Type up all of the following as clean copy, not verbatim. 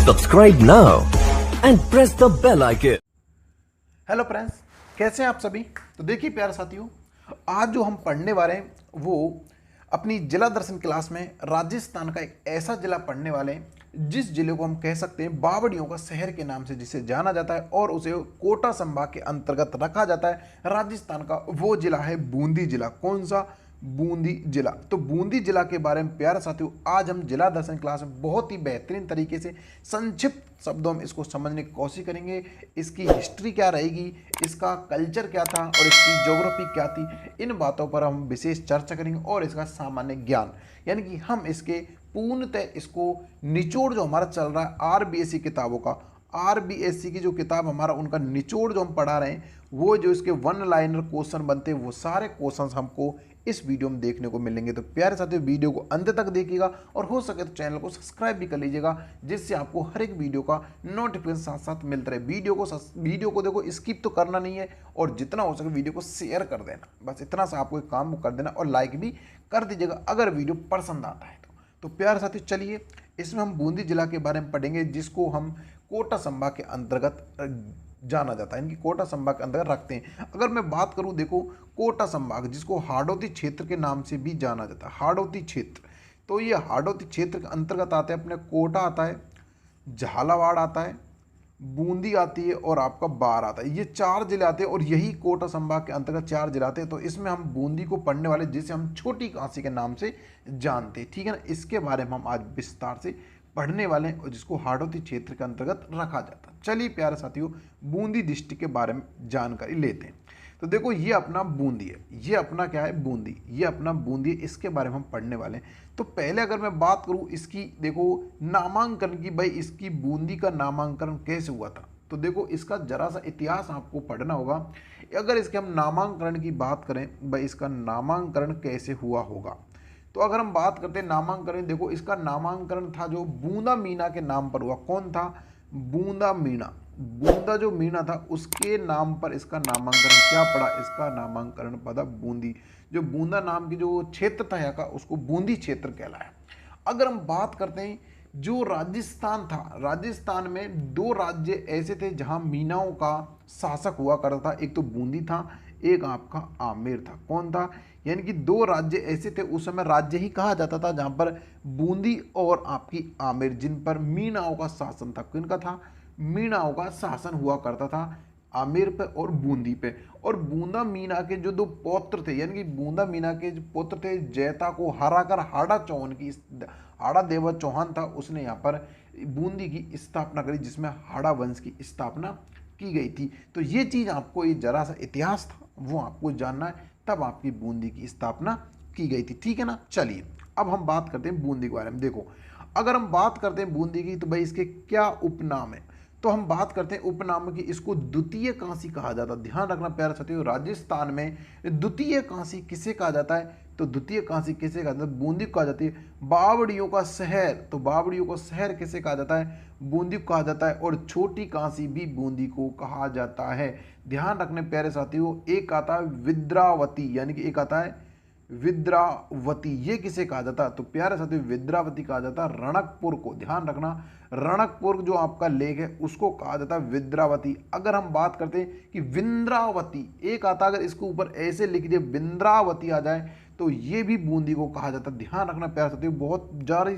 Subscribe now and press the bell icon. Hello friends, कैसे हैं आप सभी। तो देखिए प्यारे साथियों, आज जो हम पढ़ने वाले हैं वो अपनी जिला दर्शन क्लास में राजस्थान का एक ऐसा जिला पढ़ने वाले हैं जिस जिले को हम कह सकते हैं बावड़ियों का शहर के नाम से जिसे जाना जाता है और उसे कोटा संभाग के अंतर्गत रखा जाता है। राजस्थान का वो जिला है बूंदी जिला। कौन सा? बूंदी जिला। तो बूंदी जिला के बारे में प्यारे साथियों आज हम जिला दर्शन क्लास में बहुत ही बेहतरीन तरीके से संक्षिप्त शब्दों में इसको समझने की कोशिश करेंगे। इसकी हिस्ट्री क्या रहेगी, इसका कल्चर क्या था और इसकी ज्योग्राफी क्या थी, इन बातों पर हम विशेष चर्चा करेंगे। और इसका सामान्य ज्ञान यानी कि हम इसके पूर्णतः इसको निचोड़ जो हमारा चल रहा है आरबीएससी किताबों का, आरबीएससी की जो किताब हमारा उनका निचोड़ जो हम पढ़ा रहे हैं वो जो इसके वन लाइनर क्वेश्चन बनते हैं वो सारे क्वेश्चंस हमको इस वीडियो में देखने को मिलेंगे। तो प्यारे साथियों वीडियो को अंत तक देखिएगा और हो सके तो चैनल को सब्सक्राइब भी कर लीजिएगा जिससे आपको हर एक वीडियो का नोटिफिकेशन साथ साथ मिलता रहे। वीडियो को देखो, स्किप तो करना नहीं है और जितना हो सके वीडियो को शेयर कर देना। बस इतना सा आपको एक काम कर देना और लाइक भी कर दीजिएगा अगर वीडियो पसंद आता है तो प्यारे साथियों चलिए इसमें हम बूंदी जिला के बारे में पढ़ेंगे जिसको हम कोटा संभाग के अंतर्गत जाना जाता है, इनकी कोटा संभाग के अंतर्गत रखते हैं। अगर मैं बात करूं देखो कोटा संभाग जिसको हाड़ौती क्षेत्र के नाम से भी जाना जाता है, हाड़ौती क्षेत्र। तो ये हाड़ौती क्षेत्र के अंतर्गत आते हैं अपने कोटा आता है, झालावाड़ आता है, बूंदी आती है और आपका बार आता है। ये चार जिले आते हैं और यही कोटा संभाग के अंतर्गत चार जिले आते हैं। तो इसमें हम बूंदी को पढ़ने वाले जिसे हम छोटी काशी के नाम से जानते हैं, ठीक है ना। इसके बारे में हम आज विस्तार से पढ़ने वाले हैं और जिसको हाड़ौती क्षेत्र के अंतर्गत रखा जाता है। चलिए प्यारे साथियों बूंदी डिस्ट्रिक्ट के बारे में जानकारी लेते हैं। तो देखो ये अपना बूंदी है, ये अपना क्या है बूंदी, ये अपना बूंदी है, इसके बारे में हम पढ़ने वाले हैं। तो पहले अगर मैं बात करूं इसकी देखो नामांकन की, भाई इसकी बूंदी का नामांकन कैसे हुआ था। तो देखो इसका जरा सा इतिहास आपको पढ़ना होगा। अगर इसके हम नामांकन की बात करें, भाई इसका नामांकन कैसे हुआ होगा, तो अगर हम बात करते हैं नामांकन, देखो इसका नामांकन था जो बूंदा मीना के नाम पर हुआ। कौन था? बूंदा मीना। बूंदा जो मीना था उसके नाम पर इसका नामांकन क्या पड़ा, इसका नामांकन पड़ा बूंदी। जो बूंदा नाम की जो क्षेत्र था यहाँ का उसको बूंदी क्षेत्र कहलाया। अगर हम बात करते हैं जो राजस्थान था, राजस्थान में दो राज्य ऐसे थे जहाँ मीनाओं का शासक हुआ करता था, एक तो बूंदी था, एक आपका आमेर था। कौन था? यानी कि दो राज्य ऐसे थे, उस समय राज्य ही कहा जाता था जहाँ पर बूंदी और आपकी आमेर, जिन पर मीनाओं का शासन था। किनका था? मीनाओं का शासन हुआ करता था आमेर पे और बूंदी पे। और बूंदा मीना के जो दो पौत्र थे, यानी कि बूंदा मीना के जो पुत्र थे, जैता को हराकर हाड़ा देवा चौहान था, उसने यहाँ पर बूंदी की स्थापना करी जिसमें हाड़ा वंश की स्थापना की गई थी। तो ये चीज़ आपको, ये जरा सा इतिहास था वो आपको जानना है, तब आपकी बूंदी की स्थापना की गई थी, ठीक है ना। चलिए अब हम बात करते हैं बूंदी के बारे में। देखो अगर हम बात करते हैं बूंदी की तो भाई इसके क्या उपनाम है, तो हम बात करते हैं उपनाम की। इसको द्वितीय काशी कहा जाता है। ध्यान रखना प्यारे साथियों, राजस्थान में द्वितीय काशी किसे कहा जाता है, तो द्वितीय काशी किसे कहा जाता है? बूंदी को कहा जाती है। बावड़ियों का शहर, तो बावड़ियों का शहर किसे कहा जाता है? बूंदी को कहा जाता है। और छोटी काशी भी बूंदी को कहा जाता है। ध्यान रखने प्यारे साथियों, एक आता है विद्रावती, यानी कि एक आता है विद्रावती, ये किसे कहा जाता है? तो प्यारे साथियों विद्रावती कहा जाता है रणकपुर को। ध्यान रखना रणकपुर जो आपका लेक है उसको कहा जाता है विद्रावती। अगर हम बात करते हैं कि विंद्रावती एक आता, अगर इसके ऊपर ऐसे लिख दिए विंद्रावती आ जाए तो ये भी बूंदी को कहा जाता है। ध्यान रखना प्यारे साथियों, बहुत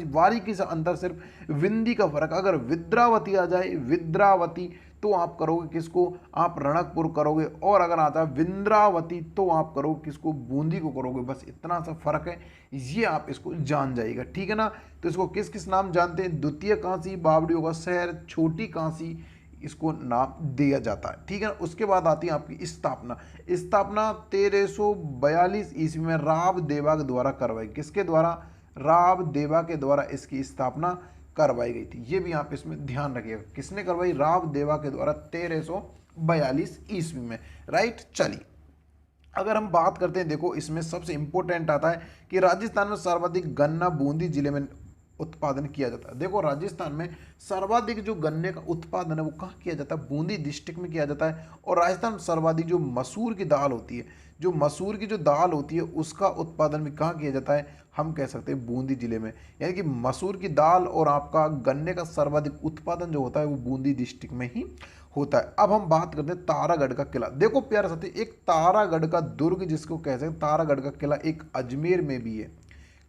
बारीकी से अंतर, सिर्फ विंदी का फर्क। अगर विद्रावती आ जाए विद्रावती तो आप करोगे किसको? आप रणकपुर करोगे। और अगर आता है विंद्रावती तो आप करोगे किसको? बूंदी को करोगे। बस इतना सा फर्क है, ये आप इसको जान जाइएगा, ठीक है ना। तो इसको किस किस नाम जानते हैं? द्वितीय काशी, बावड़ियों का शहर, छोटी काशी, इसको नाम दिया जाता है, ठीक है ना। उसके बाद आती है आपकी स्थापना। स्थापना 1342 ईस्वी में राव देवा के द्वारा करवाई। किसके द्वारा? राव देवा के द्वारा इसकी स्थापना करवाई गई थी। ये भी आप इसमें ध्यान रखिएगा, किसने करवाई? राव देवा के द्वारा 1342 ईस्वी में, राइट। चलिए अगर हम बात करते हैं, देखो इसमें सबसे इंपॉर्टेंट आता है कि राजस्थान में सर्वाधिक गन्ना बूंदी जिले में उत्पादन किया जाता है। देखो राजस्थान में सर्वाधिक जो गन्ने का उत्पादन है वो कहाँ किया जाता है, बूंदी डिस्ट्रिक्ट में किया जाता है। और राजस्थान में सर्वाधिक जो मसूर की दाल होती है, जो मसूर की जो दाल होती है उसका उत्पादन भी कहाँ किया जाता है, हम कह सकते हैं बूंदी जिले में। यानी कि मसूर की दाल और आपका गन्ने का सर्वाधिक उत्पादन जो होता है वो बूंदी डिस्ट्रिक्ट में ही होता है। अब हम बात करते हैं तारागढ़ का किला। देखो प्यारे साथी, एक तारागढ़ का दुर्ग जिसको कह सकते हैं, तारागढ़ का किला एक अजमेर में भी है।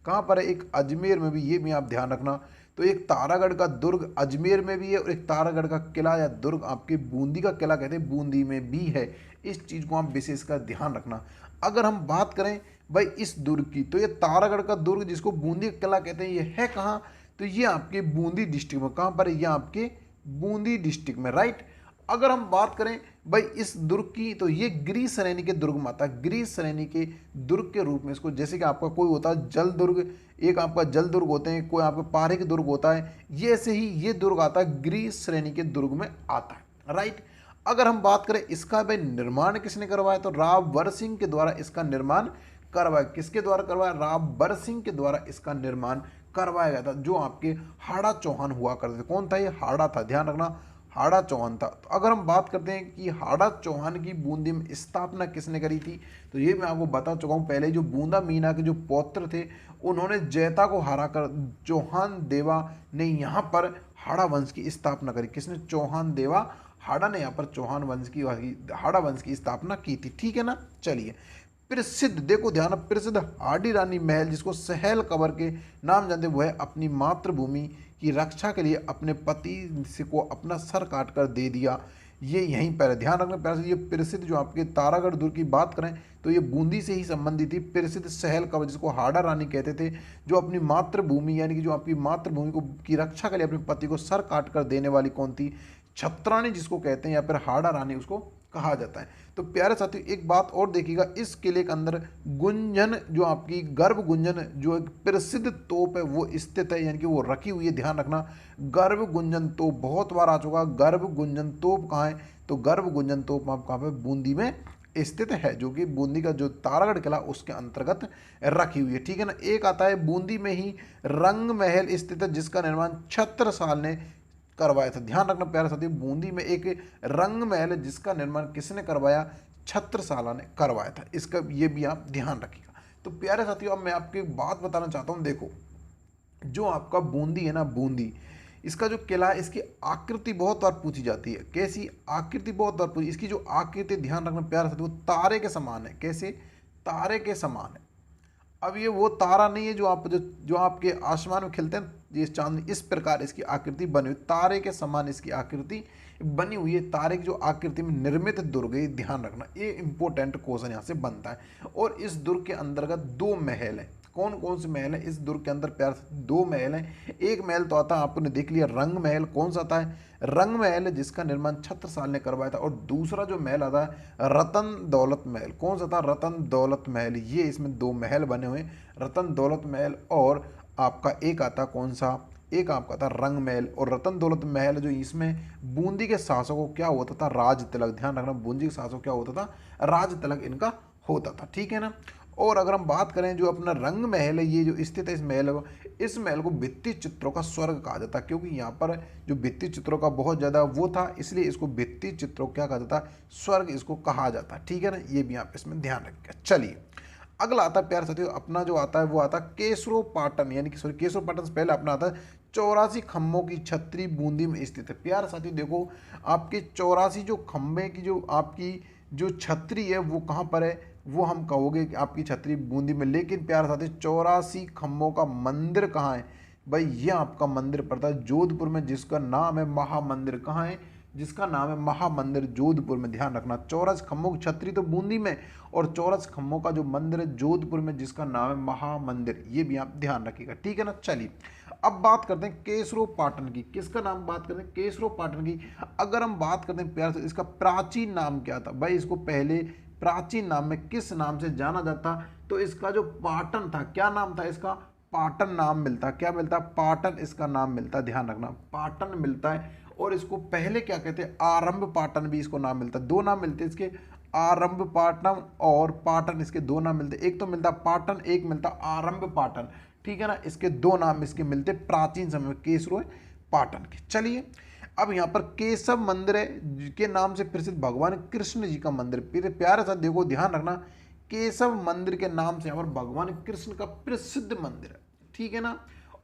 कहाँ पर है, एक अजमेर में भी, ये भी आप ध्यान रखना। तो एक तारागढ़ का दुर्ग अजमेर में भी है और एक तारागढ़ का किला या दुर्ग आपके बूंदी का किला कहते हैं बूंदी में भी है। इस चीज़ को आप विशेष का ध्यान रखना। अगर हम बात करें भाई इस दुर्ग की, तो ये तारागढ़ का दुर्ग जिसको बूंदी का किला कहते हैं, ये है कहाँ, तो ये आपके बूंदी डिस्ट्रिक्ट में। कहाँ पर है, ये आपके बूंदी डिस्ट्रिक्ट में, राइट। अगर हम बात करें भाई इस दुर्ग की, तो ये ग्रीस श्रेणी के दुर्ग में आता है। ग्रीस श्रेणी के दुर्ग के रूप में इसको, जैसे कि आपका कोई होता है जल दुर्ग, एक आपका जल दुर्ग होते हैं, कोई आपका पारे के दुर्ग होता है, ये ऐसे ही ये दुर्ग आता है ग्रीस श्रेणी के दुर्ग में आता है, राइट। अगर हम बात करें इसका भाई निर्माण किसने करवाया, तो रावबर सिंह के द्वारा इसका निर्माण करवाया। किसके द्वारा करवाया, रावबर सिंह के द्वारा इसका निर्माण करवाया गया था। जो आपके हाड़ा चौहान हुआ करते थे। कौन था ये, हाड़ा था, ध्यान रखना, हाड़ा चौहान था। तो अगर हम बात करते हैं कि हाड़ा चौहान की बूंदी में स्थापना किसने करी थी, तो ये मैं आपको बता चुका हूँ पहले। जो बूंदा मीना के जो पौत्र थे उन्होंने जैता को हराकर चौहान देवा ने यहाँ पर हाड़ा वंश की स्थापना करी। किसने, चौहान देवा हाड़ा ने यहाँ पर चौहान वंश की, हाड़ा वंश की स्थापना की थी, ठीक है ना। चलिए प्रसिद्ध, देखो ध्यान, प्रसिद्ध हाड़ी रानी महल जिसको सहल कबर के नाम जानते, वो है अपनी मातृभूमि की रक्षा के लिए अपने पति से को अपना सर काट कर दे दिया। ये यहीं पर है, ध्यान रखना प्यारे। ये प्रसिद्ध जो आपके तारागढ़ दुर्ग की बात करें तो ये बूंदी से ही संबंधित थी। प्रसिद्ध सहल कबर जिसको हाड़ा रानी कहते थे, जो अपनी मातृभूमि यानी कि जो आपकी मातृभूमि को की रक्षा के लिए अपने पति को सर काट कर देने वाली कौन थी, छत्राणी जिसको कहते हैं, या फिर हाड़ा रानी उसको कहा जाता है। तो प्यारे साथियों एक बात और देखिएगा, इस किले के अंदर गुंजन जो आपकी गर्भ गुंजन जो एक प्रसिद्ध तोप है वो स्थित है, यानी कि वो रखी हुई है। ध्यान रखना, गर्भ गुंजन तोप बहुत बार आ चुका। गर्भ गुंजन तोप कहाँ है, तो गर्भ गुंजन तोप आप कहाँ पे, बूंदी में स्थित है, जो कि बूंदी का जो तारागढ़ किला उसके अंतर्गत रखी हुई है, ठीक है ना। एक आता है बूंदी में ही रंग महल स्थित है, जिसका निर्माण छत्रसाल ने करवाया था। ध्यान रखना प्यारे साथी, बूंदी में एक रंग महल है जिसका निर्माण किसने करवाया, छत्रसाल ने करवाया था। इसका ये भी आप ध्यान रखिएगा। तो प्यारे साथियों अब मैं आपको एक बात बताना चाहता हूँ। देखो जो आपका बूंदी है ना, बूंदी इसका जो किला है, इसकी आकृति बहुत बार पूछी जाती है। कैसी आकृति, बहुत बार पूछी। इसकी जो आकृति ध्यान रखना प्यारे साथियों, वो तारे के समान है। कैसे, तारे के समान है। अब ये वो तारा नहीं है जो आपके आसमान में खिलते हैं, ये चांद, इस प्रकार इसकी आकृति बनी हुई, तारे के समान इसकी आकृति बनी हुई है। तारे की जो आकृति में निर्मित दुर्ग है, ध्यान रखना, ये इंपॉर्टेंट क्वेश्चन यहाँ से बनता है। और इस दुर्ग के अंतर्गत दो महल है। कौन कौन से महल है इस दुर्ग के अंदर, प्यार से दो महल हैं। एक महल तो आता है, आपने देख लिया, रंग महल। कौन सा आता है, रंग महल है, जिसका निर्माण छत्रसाल ने करवाया था। और दूसरा जो महल आता है रतन दौलत महल। कौन सा था, रतन दौलत महल। ये इसमें दो महल बने हुए, रतन दौलत महल। और आपका एक आता कौन सा, एक आपका था रंग महल। और रतन दौलत महल जो इसमें बूंदी के शासकों को क्या होता था, राज तिलक। ध्यान रखना, बूंदी के शासकों क्या होता था, राज तिलक इनका होता था, ठीक है ना। और अगर हम बात करें जो अपना रंग महल है, ये जो स्थित है इस महल को भित्ति चित्रों का स्वर्ग कहा जाता है। क्योंकि यहाँ पर जो भित्ति चित्रों का बहुत ज़्यादा वो था, इसलिए इसको भित्ति चित्रों क्या कहा जाता है, स्वर्ग इसको कहा जाता है, ठीक है ना। ये भी आप इसमें ध्यान रखिएगा। चलिए अगला आता है प्यार साथियों, अपना जो आता है वो आता है केसरो पाटन, यानी कि सॉरी केसरो पाटन से पहले अपना आता है 84 खम्भों की छतरी बूंदी में स्थित है। प्यार साथियों देखो, आपके 84 जो खम्भे की जो आपकी जो छतरी है वो कहाँ पर है, वो हम कहोगे कि आपकी छतरी बूंदी में। लेकिन प्यार साथी 84 खम्भों का मंदिर कहाँ है भाई, ये आपका मंदिर पड़ता है जोधपुर में, जिसका नाम है महामंदिर। कहाँ है, जिसका नाम है महामंदिर, जोधपुर में। ध्यान रखना, 84 खम्भों की छतरी तो बूंदी में, और 84 खम्भों का जो मंदिर है जोधपुर में, जिसका नाम है महामंदिर। ये भी आप ध्यान रखिएगा, ठीक है ना। चलिए अब बात करते हैं केसरो पाटन की। किसका नाम बात करते हैं, केसरो पाटन की। अगर हम बात करते हैं प्यार से, इसका प्राचीन नाम क्या था भाई, इसको पहले प्राचीन नाम में किस नाम से जाना जाता, तो इसका जो पाटन था, क्या नाम था इसका, पाटन नाम मिलता। क्या मिलता, पाटन इसका नाम मिलता। ध्यान रखना, पाटन मिलता है। और इसको पहले क्या कहते हैं, आरंभ पाटन भी इसको नाम मिलता है। दो नाम मिलते हैं इसके, आरंभ पाटन और पाटन, इसके दो नाम मिलते हैं। एक तो मिलता पाटन, एक मिलता आरंभ पाटन, ठीक है ना। इसके दो नाम इसके मिलते प्राचीन समय में, केसरो पाटन के। चलिए अब यहाँ पर केशव मंदिर है के नाम से प्रसिद्ध भगवान कृष्ण जी का मंदिर। प्यारे साथ देखो, ध्यान रखना, केशव मंदिर के नाम से यहाँ पर भगवान कृष्ण का प्रसिद्ध मंदिर है, ठीक है ना।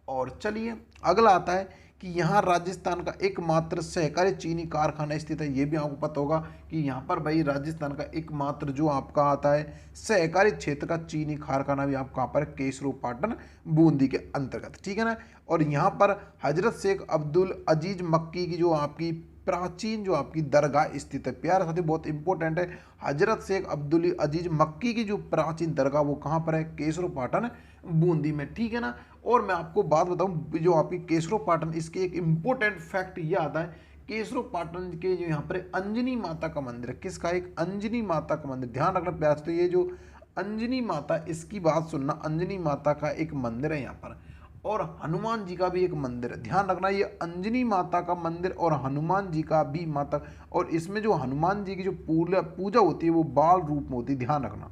और चलिए अगला आता है कि यहाँ राजस्थान का एकमात्र सहकारी चीनी कारखाना स्थित है। ये भी आपको पता होगा कि यहाँ पर भाई राजस्थान का एकमात्र जो आपका आता है सहकारी क्षेत्र का चीनी कारखाना भी आपका यहाँ पर केसरो पाटन बूंदी के अंतर्गत, ठीक है ना। और यहाँ पर हजरत शेख अब्दुल अजीज मक्की की जो आपकी प्राचीन जो आपकी दरगाह स्थित है। प्यारे साथी बहुत इंपॉर्टेंट है, हजरत शेख अब्दुल अजीज मक्की की जो प्राचीन दरगाह वो कहाँ पर है, केसरो पाटन बूंदी में, ठीक है ना। और मैं आपको बात बताऊं, जो आपकी केसरो पाटन, इसके एक इंपॉर्टेंट फैक्ट ये आता है, केसरो पाटन के जो यहाँ पर अंजनी माता का मंदिर है। किसका? एक अंजनी माता का मंदिर। ध्यान रखना प्यार, तो ये जो अंजनी माता, इसकी बात सुनना, अंजनी माता का एक मंदिर है यहाँ पर, और हनुमान जी का भी एक मंदिर है। ध्यान रखना, ये अंजनी माता का मंदिर और हनुमान जी का भी माता, और इसमें जो हनुमान जी की जो पूजा होती है वो बाल रूप में होती है। ध्यान रखना,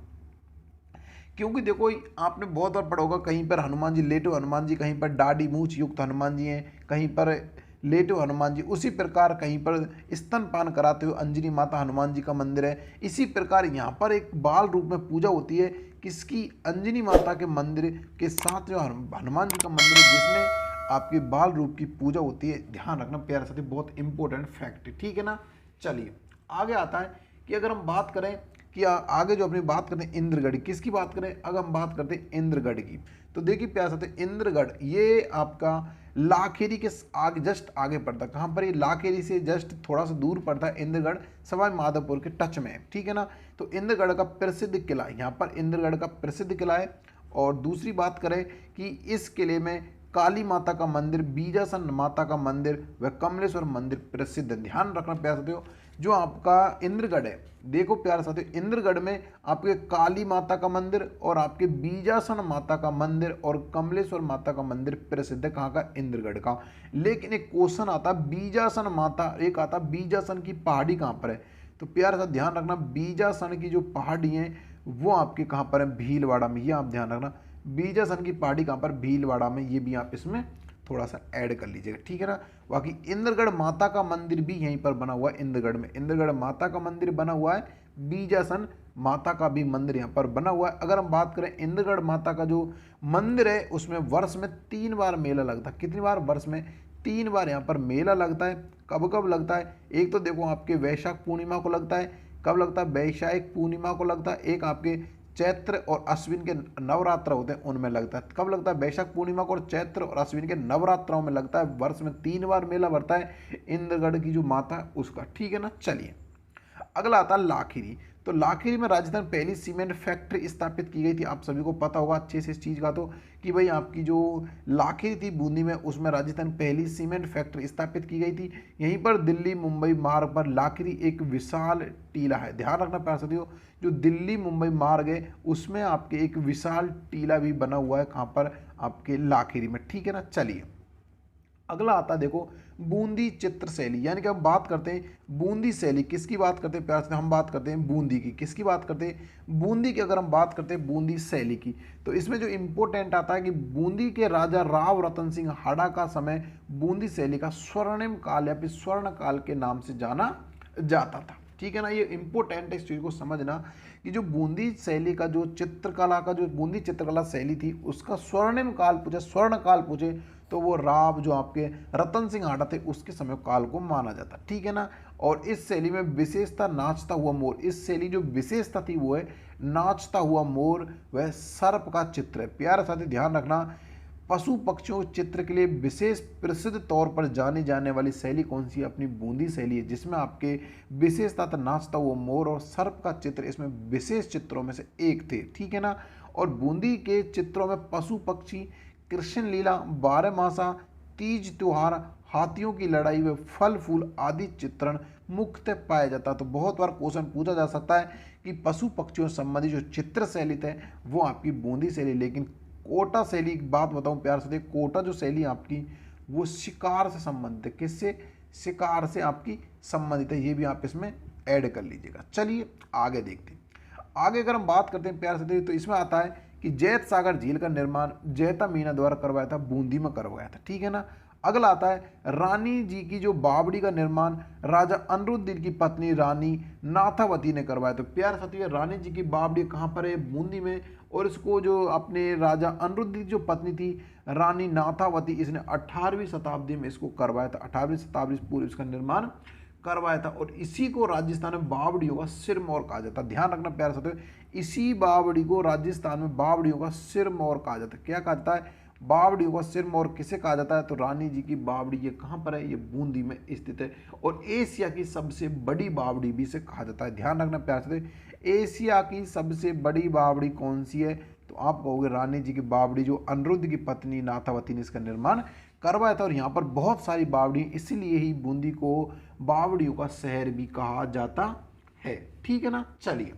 क्योंकि देखो आपने बहुत बार पढ़ा होगा, कहीं पर हनुमान जी लेटे हनुमान जी, कहीं पर दाढ़ी मूछ युक्त हनुमान जी हैं, कहीं पर लेटे हनुमान जी। उसी प्रकार कहीं पर स्तनपान कराते हुए अंजनी माता हनुमान जी का मंदिर है। इसी प्रकार यहाँ पर एक बाल रूप में पूजा होती है, किसकी? अंजनी माता के मंदिर के साथ जो हनुमान जी का मंदिर है, जिसमें आपके बाल रूप की पूजा होती है। ध्यान रखना प्यारे साथी, बहुत इंपॉर्टेंट फैक्ट है, ठीक है ना। चलिए आगे आता है कि अगर हम बात करें कि आगे जो अपनी बात करते हैं इंद्रगढ़, किसकी बात करें? अगर हम बात करते हैं इंद्रगढ़ की, तो देखिए प्यारे साथी, इंद्रगढ़ ये आपका लाखेरी के आगे, जस्ट आगे पड़ता है। कहाँ पर? ये लाखेरी से जस्ट थोड़ा सा दूर पड़ता है इंद्रगढ़, सवाई माधोपुर के टच में है, ठीक है ना। तो इंद्रगढ़ का प्रसिद्ध किला, यहाँ पर इंद्रगढ़ का प्रसिद्ध किला है। और दूसरी बात करें कि इस किले में काली माता का मंदिर, बीजासन माता का मंदिर व कमलेश्वर मंदिर प्रसिद्ध है। ध्यान रखना प्यारे साथियों, जो आपका इंद्रगढ़ है, देखो प्यारे साथियों, इंद्रगढ़ में आपके काली माता का मंदिर और आपके बीजासन माता का मंदिर और कमलेश्वर माता का मंदिर प्रसिद्ध है। कहाँ का? इंद्रगढ़ का। लेकिन एक क्वेश्चन आता, बीजासन माता, एक आता बीजासन की पहाड़ी कहाँ पर है? तो प्यारे साथ ध्यान रखना, बीजासन की जो पहाड़ी है वो आपके कहाँ पर है? भीलवाड़ा में। ये आप ध्यान रखना, बीजासन की पहाड़ी कहाँ पर? भीलवाड़ा में। ये भी आप इसमें थोड़ा सा ऐड कर लीजिएगा, ठीक है ना। बाकी इंद्रगढ़ माता का मंदिर भी यहीं पर बना हुआ है, इंद्रगढ़ में इंद्रगढ़ माता का मंदिर बना हुआ है, बीजासन माता का भी मंदिर यहाँ पर बना हुआ है। अगर हम बात करें इंद्रगढ़ माता का जो मंदिर है, उसमें वर्ष में 3 बार मेला लगता है। कितनी बार? वर्ष में 3 बार यहाँ पर मेला लगता है। कब कब लगता है? एक तो देखो आपके वैशाख पूर्णिमा को लगता है। कब लगता है? वैशाख पूर्णिमा को लगता है। एक आपके चैत्र और अश्विन के नवरात्र होते हैं, उनमें लगता है। कब लगता है? वैशाख पूर्णिमा को, और चैत्र और अश्विन के नवरात्रों में लगता है। वर्ष में 3 बार मेला बढ़ता है इंद्रगढ़ की जो माता है उसका, ठीक है ना। चलिए अगला आता है लाखेरी। तो लाखेरी में राजस्थान पहली सीमेंट फैक्ट्री स्थापित की गई थी। आप सभी को पता होगा अच्छे से इस चीज़ का, तो कि भाई आपकी जो लाखेरी थी बूंदी में, उसमें राजस्थान पहली सीमेंट फैक्ट्री स्थापित की गई थी। यहीं पर दिल्ली मुंबई मार्ग पर लाखेरी एक विशाल टीला है। ध्यान रखना प्यारे साथियों, जो दिल्ली मुंबई मार्ग है उसमें आपके एक विशाल टीला भी बना हुआ है। कहाँ पर? आपके लाखेरी में, ठीक है ना। चलिए अगला आता है देखो बूंदी चित्र शैली, यानी कि हम बात करते हैं बूंदी शैली। किसकी बात करते हैं प्यार से? हम बात करते हैं बूंदी की। किसकी बात करते हैं? बूंदी की। अगर हम बात करते हैं बूंदी शैली की, तो इसमें जो इम्पोर्टेंट आता है कि बूंदी के राजा राव रतन सिंह हाड़ा का समय बूंदी शैली का स्वर्णिम काल या फिर स्वर्ण काल के नाम से जाना जाता था, ठीक है ना। ये इंपॉर्टेंट है इस चीज़ को समझना कि जो बूंदी शैली का जो चित्रकला का जो बूंदी चित्रकला शैली थी, उसका स्वर्णिम काल पूछे, स्वर्ण काल पूछे, तो वो राव जो आपके रतन सिंह हाड़ा थे उसके समय काल को माना जाता, ठीक है ना। और इस शैली में विशेषता नाचता हुआ मोर। इस शैली जो विशेषता थी वो है नाचता हुआ मोर, वह सर्प का चित्र है। प्यारे साथी ध्यान रखना, पशु पक्षियों चित्र के लिए विशेष प्रसिद्ध तौर पर जानी जाने वाली शैली कौन सी है? अपनी बूंदी शैली है, जिसमें आपके विशेषता था नाचता हुआ मोर और सर्प का चित्र इसमें विशेष चित्रों में से एक थे, ठीक है ना। और बूंदी के चित्रों में पशु पक्षी, कृष्ण लीला, बारहमासा, तीज त्योहार, हाथियों की लड़ाई व फल फूल आदि चित्रण मुख्यतः पाया जाता है। तो बहुत बार क्वेश्चन पूछा जा सकता है कि पशु पक्षियों से संबंधित जो चित्र शैली है वो आपकी बूंदी शैली। लेकिन कोटा शैली की बात बताऊं प्यार से, कोटा जो शैली आपकी वो शिकार से संबंधित है। किससे? शिकार से आपकी संबंधित है। ये भी आप इसमें ऐड कर लीजिएगा। चलिए आगे देखते हैं। आगे अगर हम बात करते हैं प्यार से, तो इसमें आता है कि जैत सागर झील का निर्माण जैता मीना द्वारा करवाया था, बूंदी में करवाया था। ठीक है ना। अगला आता है रानी जी की जो बावड़ी का निर्माण राजा अनिरुद्ध की पत्नी रानी नाथावती ने करवाया। तो प्यारे साथियों, रानी जी की बावड़ी कहाँ पर है? बूंदी में। और इसको जो अपने राजा अनिरुद्ध की जो पत्नी थी रानी नाथावती, इसने 18वीं शताब्दी में इसको करवाया था। 18वीं शताब्दी से पूर्व इसका निर्माण करवाया था। और इसी को राजस्थान में बावड़ियों का सिरमौर कहा जाता है। ध्यान रखना प्यारे साथियों, इसी बावड़ी को राजस्थान में बावड़ियों का सिरमौर कहा जाता है। क्या कहा जाता है? बावड़ियों का सिरमौर किसे कहा जाता है? तो रानी जी की बावड़ी ये कहाँ पर है? ये बूंदी में स्थित है। और एशिया की सबसे बड़ी बावड़ी भी इसे कहा जाता है। ध्यान रखना प्यारे साथियों, एशिया की सबसे बड़ी बावड़ी कौन सी है? तो आप कहोगे रानी जी की बावड़ी, जो अनिरुद्ध की पत्नी नाथावती ने इसका निर्माण करवाया था। और यहाँ पर बहुत सारी बावड़ी, इसीलिए ही बूंदी को बावड़ियों का शहर भी कहा जाता है। ठीक है ना। चलिए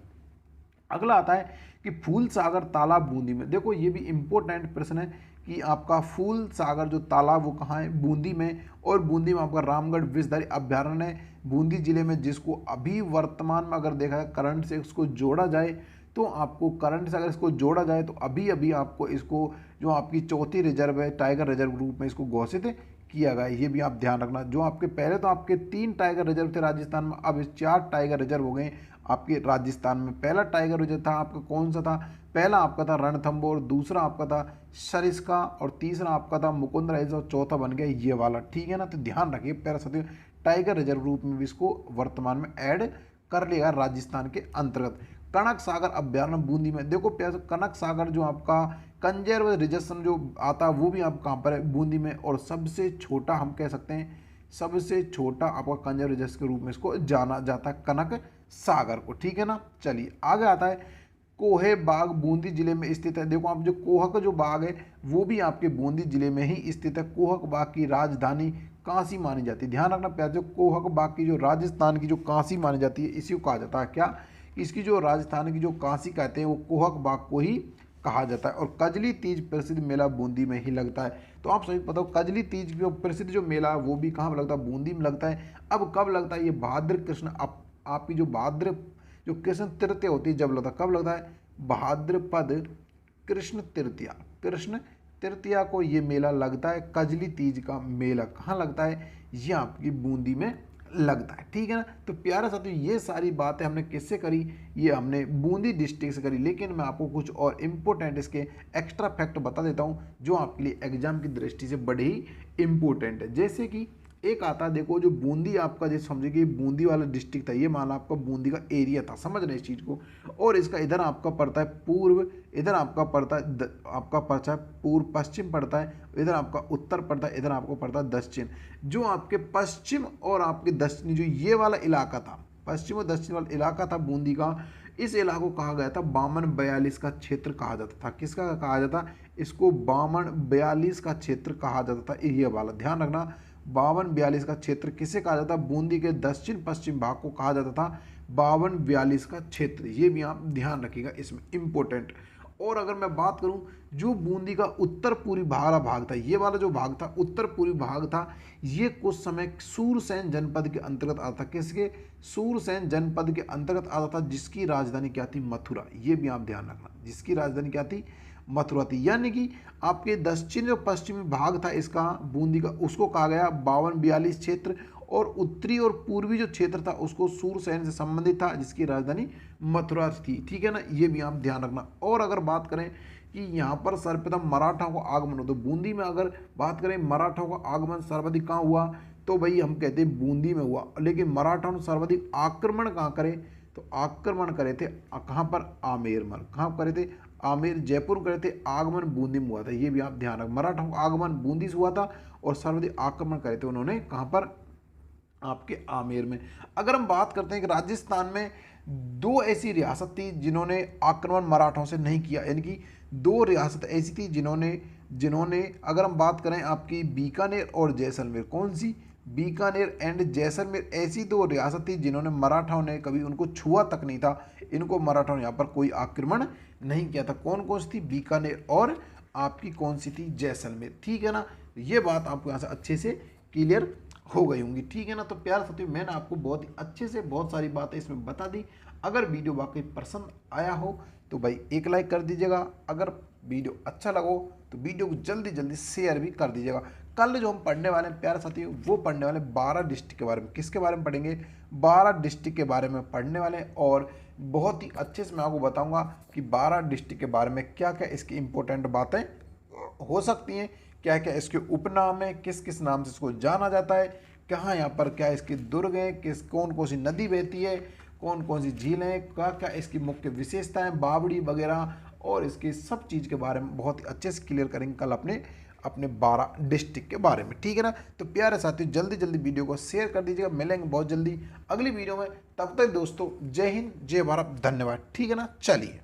अगला आता है कि फूल सागर तालाब बूंदी में। देखो ये भी इंपॉर्टेंट प्रश्न है कि आपका फूल सागर जो तालाब वो कहाँ है? बूंदी में। और बूंदी में आपका रामगढ़ विषधारी अभ्यारण्य है बूंदी जिले में, जिसको अभी वर्तमान में अगर देखा जाए करंट से इसको जोड़ा जाए तो आपको करंट से अगर इसको जोड़ा जाए तो अभी अभी आपको इसको जो आपकी चौथी रिजर्व है टाइगर रिजर्व रूप में इसको घोषित किया गया है। ये भी आप ध्यान रखना। जो आपके पहले तो आपके 3 टाइगर रिजर्व थे राजस्थान में, अब 4 टाइगर रिजर्व हो गए आपके राजस्थान में। पहला टाइगर रिजर्व था आपका कौन सा था? पहला आपका था रणथंभौर, दूसरा आपका था सरिस्का, और तीसरा आपका था मुकुंदरा हिल्स, और चौथा बन गया ये वाला। ठीक है ना। तो ध्यान रखिए प्यारे साथियों, टाइगर रिजर्व रूप में भी इसको वर्तमान में ऐड कर लिया राजस्थान के अंतर्गत। कनक सागर अभ्यारण्य बूंदी में। देखो प्यारे, कनक सागर जो आपका कंजर्व रिजर्वेशन जो आता है वो भी आप कहाँ पर है? बूंदी में। और सबसे छोटा हम कह सकते हैं, सबसे छोटा आपका कंजर्व रिजर्वेशन के रूप में इसको जाना जाता है कनक सागर को। ठीक है ना। चलिए आगे आता है कोहे बाग बूंदी जिले में स्थित है। देखो आप जो कोहक जो बाग है वो भी आपके बूंदी जिले में ही स्थित है। कोहक बाग की राजधानी काशी मानी जाती है। ध्यान रखना प्यारे, कोहक बाग की जो राजस्थान की जो काशी मानी जाती है इसी को कहा जाता है क्या? इसकी जो राजस्थान की जो काशी कहते हैं वो कोहक बाग को ही कहा जाता है। और कजली तीज प्रसिद्ध मेला बूंदी में ही लगता है। तो आप सभी पता हो कजली तीज जो प्रसिद्ध जो मेला वो भी कहाँ लगता है? बूंदी में लगता है। अब कब लगता है? ये भाद्र कृष्ण आपकी जो भाद्र जो कृष्ण तृतीया होती है जब लगता है। कब लगता है? भाद्रपद कृष्ण तृतीया। कृष्ण तृतीया को ये मेला लगता है। कजली तीज का मेला कहाँ लगता है? ये आपकी बूंदी में लगता है। ठीक है ना। तो प्यारे साथियों, ये सारी बातें हमने किससे करी? ये हमने बूंदी डिस्ट्रिक्ट से करी। लेकिन मैं आपको कुछ और इम्पोर्टेंट इसके एक्स्ट्रा फैक्ट बता देता हूँ जो आपके लिए एग्जाम की दृष्टि से बड़े ही इम्पोर्टेंट है। जैसे कि एक आता है, देखो जो बूंदी आपका जैसे समझिए कि बूंदी वाला डिस्ट्रिक्ट था, ये माना आपका बूंदी का एरिया था, समझ रहे हैं इस चीज़ को। और इसका इधर आपका पड़ता है पूर्व, इधर आपका पड़ता है आपका पड़ता है पूर्व पश्चिम पड़ता है, इधर आपका उत्तर पड़ता है, इधर आपको पड़ता है दक्षिण। जो आपके पश्चिम और आपके दक्षिणी जो ये वाला इलाका था, पश्चिम और दक्षिण वाला इलाका था बूंदी का, इस इलाके को कहा गया था 52-42 का क्षेत्र कहा जाता था। किसका कहा जाता? इसको 52-42 का क्षेत्र कहा जाता था। ये वाला ध्यान रखना, 52-42 का क्षेत्र किसे कहा जाता? बूंदी के दक्षिण पश्चिम भाग को कहा जाता था 52-42 का क्षेत्र। ये भी आप ध्यान रखिएगा, इसमें इंपॉर्टेंट। और अगर मैं बात करूं जो बूंदी का उत्तर पूर्वी भाग था, ये वाला जो भाग था उत्तर पूर्वी भाग था, ये कुछ समय सूरसेन जनपद के अंतर्गत आता था। किसके? सूरसेन जनपद के अंतर्गत आता था, जिसकी राजधानी क्या थी? मथुरा। ये भी आप ध्यान रखना, जिसकी राजधानी क्या थी? मथुरा थी। यानी कि आपके दक्षिण जो पश्चिमी भाग था इसका बूंदी का, उसको कहा गया 52-42 क्षेत्र। और उत्तरी और पूर्वी जो क्षेत्र था उसको सूरसेन से संबंधित था, जिसकी राजधानी मथुरा थी। ठीक है ना। ये भी आप ध्यान रखना। और अगर बात करें कि यहाँ पर सर्वप्रथम मराठाओं का आगमन हो, तो बूंदी में अगर बात करें मराठाओं का आगमन सर्वाधिक कहाँ हुआ? तो भाई हम कहते हैं बूंदी में हुआ। लेकिन मराठाओं ने सर्वाधिक आक्रमण कहाँ करे? तो आक्रमण करे थे कहाँ पर? आमेर में। कहाँ करे थे? आमेर, जयपुर करे थे। आगमन बूंदी में हुआ था। ये भी आप ध्यान रखें, मराठाओं का आगमन बूंदी से हुआ था और सर्वाधिक आक्रमण करे थे उन्होंने कहाँ पर? आपके आमेर में। अगर हम बात करते हैं कि राजस्थान में 2 ऐसी रियासत थी जिन्होंने आक्रमण मराठों से नहीं किया, यानी कि 2 रियासत ऐसी थी जिन्होंने अगर हम बात करें आपकी बीकानेर और जैसलमेर, कौन सी? बीकानेर एंड जैसलमेर, ऐसी 2 रियासत थी जिन्होंने मराठाओं ने कभी उनको छुआ तक नहीं था। इनको मराठाओं ने यहाँ पर कोई आक्रमण नहीं किया था। कौन कौन सी थी? बीकानेर और आपकी कौन सी थी? जैसलमेर। ठीक है ना। ये बात आपको यहाँ से अच्छे से क्लियर हो गई होंगी। ठीक है ना। तो प्यारे साथियों, मैंने आपको बहुत ही अच्छे से बहुत सारी बातें इसमें बता दी। अगर वीडियो वाकई पसंद आया हो तो भाई एक लाइक कर दीजिएगा। अगर वीडियो अच्छा लगो तो वीडियो को जल्दी जल्दी शेयर भी कर दीजिएगा। कल जो हम पढ़ने वाले हैं प्यारे साथियों, वो पढ़ने वाले 12 डिस्ट्रिक्ट के बारे में। किसके बारे में पढ़ेंगे? 12 डिस्ट्रिक्ट के बारे में पढ़ने वाले हैं, और बहुत ही अच्छे से मैं आपको बताऊंगा कि 12 डिस्ट्रिक्ट के बारे में क्या क्या इसकी इंपॉर्टेंट बातें हो सकती हैं, क्या क्या इसके उपनाम है, किस किस नाम से इसको जाना जाता है, कहाँ यहाँ पर क्या इसके दुर्ग हैं, कौन कौन सी नदी बहती है, कौन कौन सी झीलें हैं, क्या क्या इसकी मुख्य विशेषताएं, बावड़ी वगैरह, और इसकी सब चीज़ के बारे में बहुत ही अच्छे से क्लियर करेंगे कल अपने अपने 12 डिस्ट्रिक्ट के बारे में। ठीक है ना? तो प्यारे साथियों जल्दी जल्दी वीडियो को शेयर कर दीजिएगा। मिलेंगे बहुत जल्दी अगली वीडियो में। तब तक दोस्तों जय हिंद, जय भारत, धन्यवाद। ठीक है ना? चलिए।